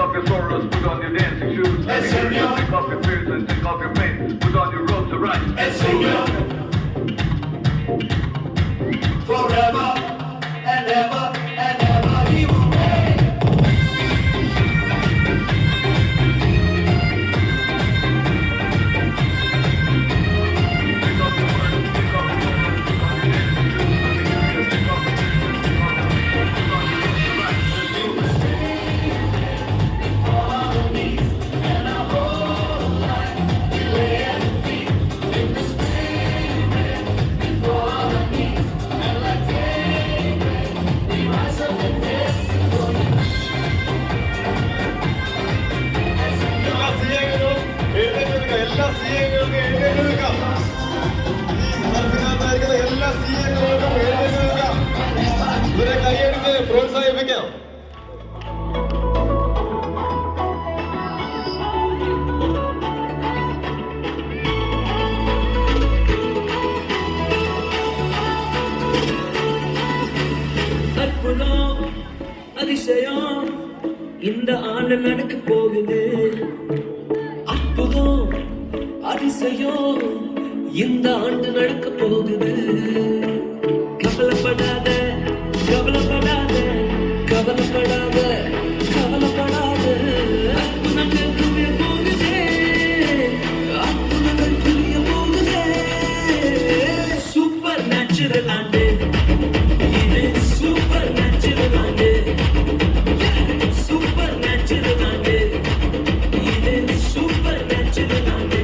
off your sorrows, put on your dancing shoes. Take off your fears and take off your pain. Put on your robes of right. Forever and ever and ever he will reign. Take off your worries, take off your sorrows, put on your dancing shoes. Take off your fears and take off your pain. Put on your robes of right. Follow me and our whole life we lay at his feet in the spirit before the knees, and like daybreak we rise up and dance for you. എല്ലാ സിഎകളും എഴുന്നേൽക്കാം. ഈ സദസ്സിനകത്തായിരിക്കുന്ന എല്ലാ സിഎകളും എഴുന്നേൽക്കാം. ഇവരെ കൈയെടുത്ത് പ്രോത്സാഹിപ്പിക്കാം. அற்புதம் அதிசயம் இந்த ஆண்டு நடக்க போகுது. அற்புதம் அதிசயம் இந்த ஆண்டு நடக்க போகுது. கவலைப்படாத கவலைப்படாத கவலைப்படாத கவலைப்படாத. அற்புதங்கள் புரிய போகுதே, அற்புதங்கள் புரிய போகுதே. சூப்பர் நேச்சுரல் ஆண்டு இது, சூப்பர் நேச்சுரல் ஆண்டு, சூப்பர் நேச்சுரல் ஆண்டு இது, சூப்பர் நேச்சுரல் ஆண்டு.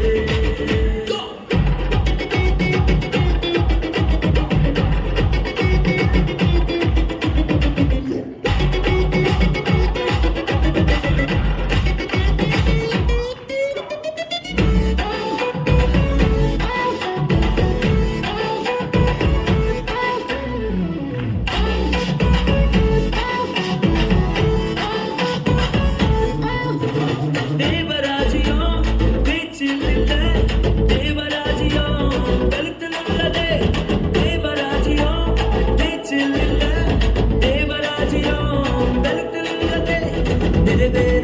தேவராஜ்யம் பேச்சில் இல்ல, தேவராஜ்யம் கழுத்தில் உள்ளதே. தேவராஜ்யம் பேச்சில் இல்ல, தேவராஜ்யம் கழுத்தில் உள்ளதே. நிறைவேற